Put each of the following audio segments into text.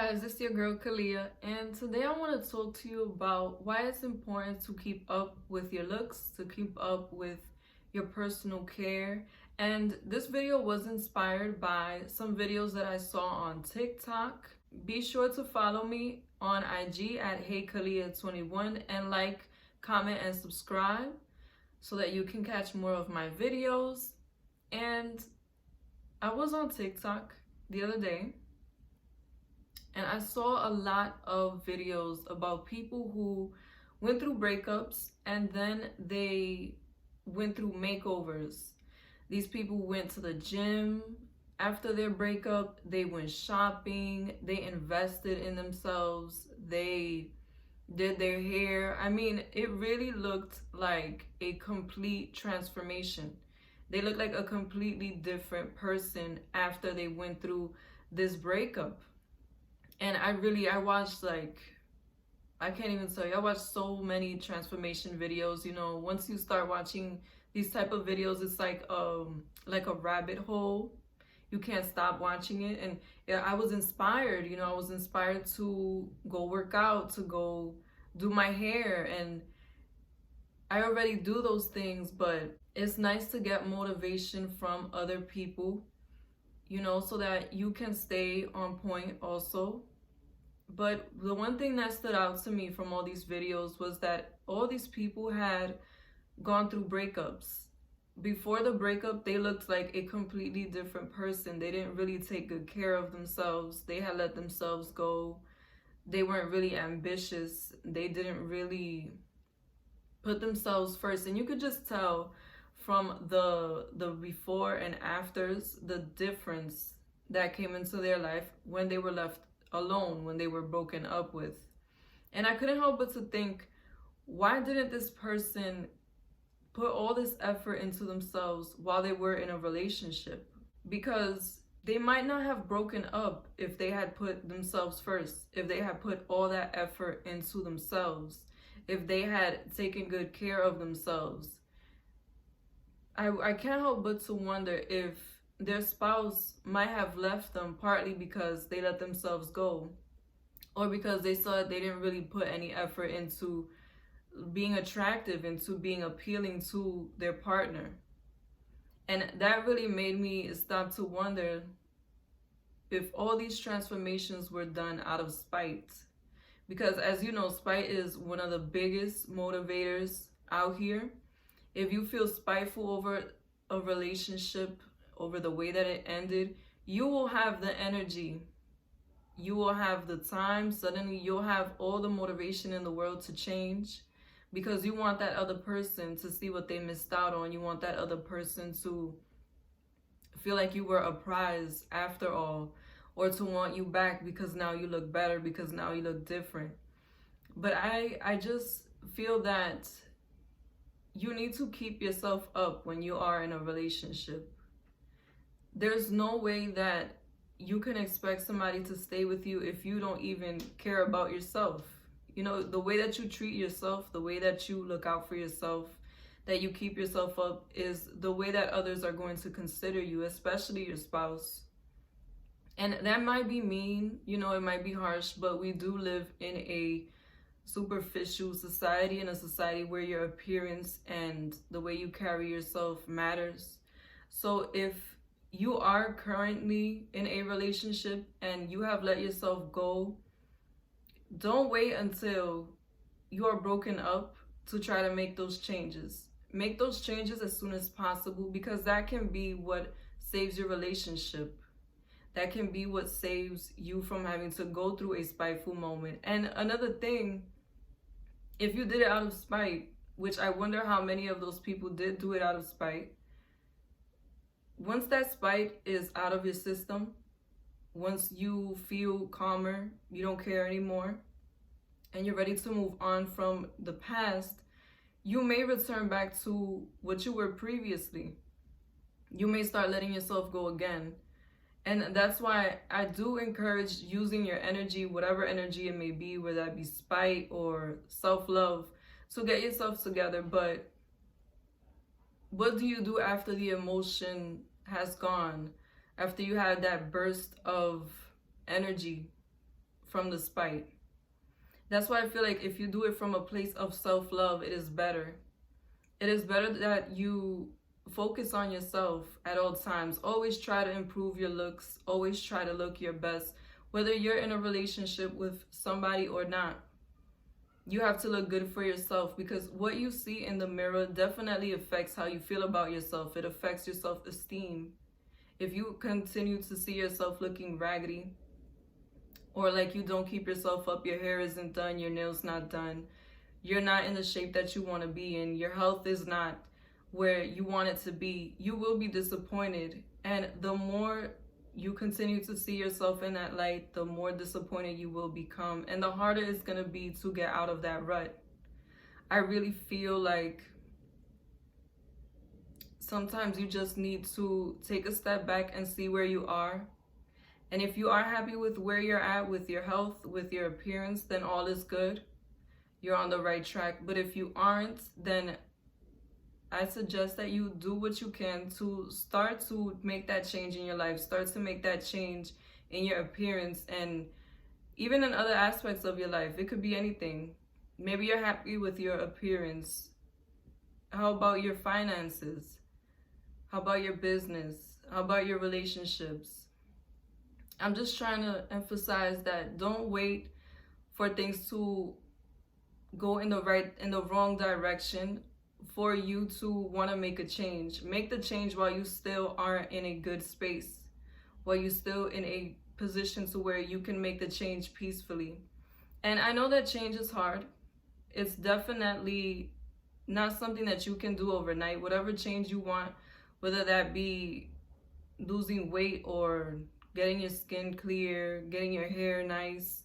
guys, it's your girl Kalia, and today I want to talk to you about why it's important to keep up with your looks, to keep up with your personal care. And this video was inspired by some videos that I saw on TikTok. Be sure to follow me on IG at HeyKalia21 and like, comment, and subscribe so that you can catch more of my videos. And I was on TikTok the other day and I saw a lot of videos about people who went through breakups and then they went through makeovers. These people went to the gym after their breakup, they went shopping, they invested in themselves, they did their hair. I mean, it really looked like a complete transformation. They looked like a completely different person after they went through this breakup. And I watched, like, I can't even tell you, I watched so many transformation videos. Once you start watching these type of videos, it's like a rabbit hole. You can't stop watching it. And yeah, I was inspired, I was inspired to go work out, to go do my hair. And I already do those things, but it's nice to get motivation from other people, so that you can stay on point also. But the one thing that stood out to me from all these videos was that all these people had gone through breakups. Before the breakup, they looked like a completely different person. They didn't really take good care of themselves. They had let themselves go. They weren't really ambitious. They didn't really put themselves first. And you could just tell from the before and afters the difference that came into their life when they were left alone, when they were broken up with. And I couldn't help but to think, why didn't this person put all this effort into themselves while they were in a relationship? Because they might not have broken up if they had put themselves first, if they had put all that effort into themselves, if they had taken good care of themselves. I can't help but to wonder if their spouse might have left them partly because they let themselves go, or because they saw that they didn't really put any effort into being attractive, into being appealing to their partner. And that really made me stop to wonder if all these transformations were done out of spite. Because as you know, spite is one of the biggest motivators out here. If you feel spiteful over a relationship, over the way that it ended, you will have the energy, you will have the time, suddenly you'll have all the motivation in the world to change, because you want that other person to see what they missed out on. You want that other person to feel like you were a prize after all, or to want you back because now you look better, because now you look different. But I just feel that you need to keep yourself up when you are in a relationship. There's no way that you can expect somebody to stay with you if you don't even care about yourself. The way that you treat yourself, the way that you look out for yourself, that you keep yourself up, is the way that others are going to consider you, especially your spouse. And that might be mean, it might be harsh, but we do live in a superficial society, in a society where your appearance and the way you carry yourself matters. So if you are currently in a relationship and you have let yourself go, don't wait until you are broken up to try to make those changes. Make those changes as soon as possible, because that can be what saves your relationship. That can be what saves you from having to go through a spiteful moment. And another thing, if you did it out of spite, which I wonder how many of those people did do it out of spite, once that spite is out of your system, once you feel calmer, you don't care anymore, and you're ready to move on from the past, you may return back to what you were previously. You may start letting yourself go again. And that's why I do encourage using your energy, whatever energy it may be, whether that be spite or self-love, to get yourself together. But what do you do after the emotion has gone? After you had that burst of energy, from the spite. That's why I feel like if you do it from a place of self-love, it is better. It is better that you focus on yourself at all times. Always try to improve your looks. Always try to look your best. Whether you're in a relationship with somebody or not, you have to look good for yourself, because what you see in the mirror definitely affects how you feel about yourself. It affects your self-esteem. If you continue to see yourself looking raggedy, or like you don't keep yourself up, your hair isn't done, your nails not done, you're not in the shape that you want to be in, your health is not where you want it to be, you will be disappointed. And the more you continue to see yourself in that light, the more disappointed you will become, and the harder it's going to be to get out of that rut. I really feel like sometimes you just need to take a step back and see where you are. And if you are happy with where you're at with your health, with your appearance, then all is good. You're on the right track. But if you aren't, then I suggest that you do what you can to start to make that change in your life. Start to make that change in your appearance, and even in other aspects of your life. It could be anything. Maybe you're happy with your appearance. How about your finances? How about your business? How about your relationships? I'm just trying to emphasize that don't wait for things to go in the wrong direction for you to want to make a change. Make the change while you still are in a good space, while you're still in a position to where you can make the change peacefully. And I know that change is hard. It's definitely not something that you can do overnight. Whatever change you want, whether that be losing weight or getting your skin clear, getting your hair nice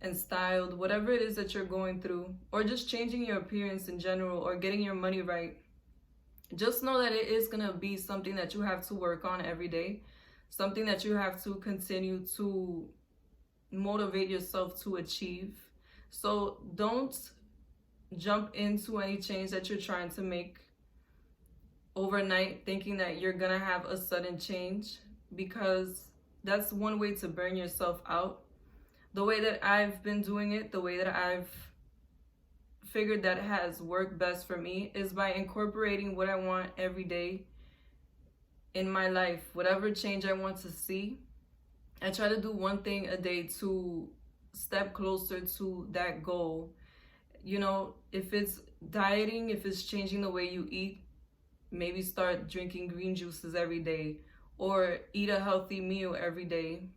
and styled, whatever it is that you're going through, or just changing your appearance in general, or getting your money right, just know that it is going to be something that you have to work on every day, something that you have to continue to motivate yourself to achieve. So don't jump into any change that you're trying to make overnight thinking that you're going to have a sudden change, because that's one way to burn yourself out. The way that I've been doing it, the way that I've figured that has worked best for me, is by incorporating what I want every day in my life. Whatever change I want to see, I try to do one thing a day to step closer to that goal. You know, if it's dieting, if it's changing the way you eat, maybe start drinking green juices every day, or eat a healthy meal every day.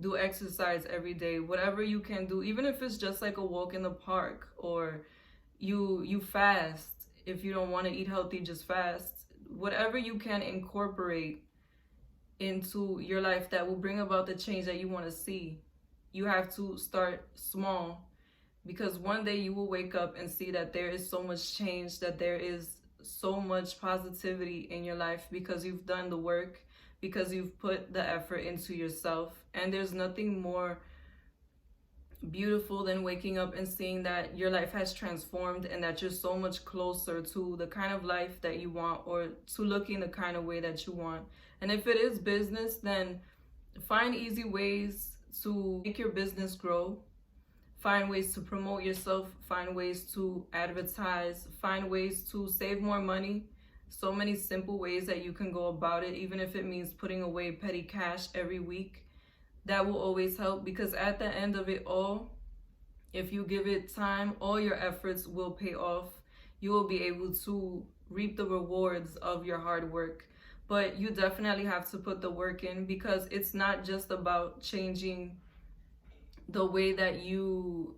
Do exercise every day, whatever you can do, even if it's just like a walk in the park, or you fast. If you don't want to eat healthy, just fast. Whatever you can incorporate into your life that will bring about the change that you want to see. You have to start small, because one day you will wake up and see that there is so much change, that there is so much positivity in your life, because you've done the work, because you've put the effort into yourself. And there's nothing more beautiful than waking up and seeing that your life has transformed, and that you're so much closer to the kind of life that you want, or to looking the kind of way that you want. And if it is business, then find easy ways to make your business grow. Find ways to promote yourself, find ways to advertise, find ways to save more money. So many simple ways that you can go about it, even if it means putting away petty cash every week. That will always help, because at the end of it all, if you give it time, all your efforts will pay off. You will be able to reap the rewards of your hard work. But you definitely have to put the work in, because it's not just about changing the way that you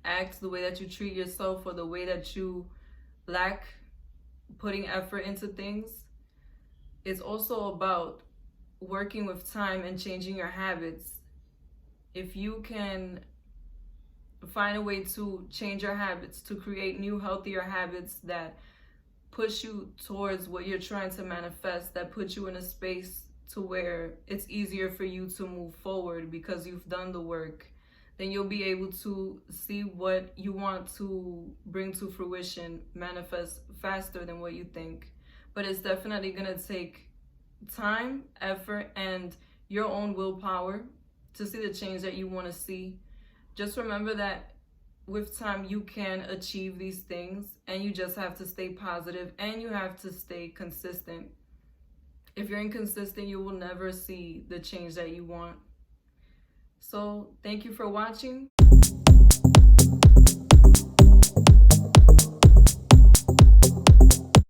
act, the way that you treat yourself, or the way that you lack putting effort into things. It's also about working with time and changing your habits. If you can find a way to change your habits, to create new healthier habits that push you towards what you're trying to manifest, that put you in a space to where it's easier for you to move forward because you've done the work, then you'll be able to see what you want to bring to fruition manifest faster than what you think. But it's definitely going to take time, effort, and your own willpower. to see the change that you want to see. Just remember that with time you can achieve these things, and you just have to stay positive and you have to stay consistent. If you're inconsistent, you will never see the change that you want. So thank you for watching.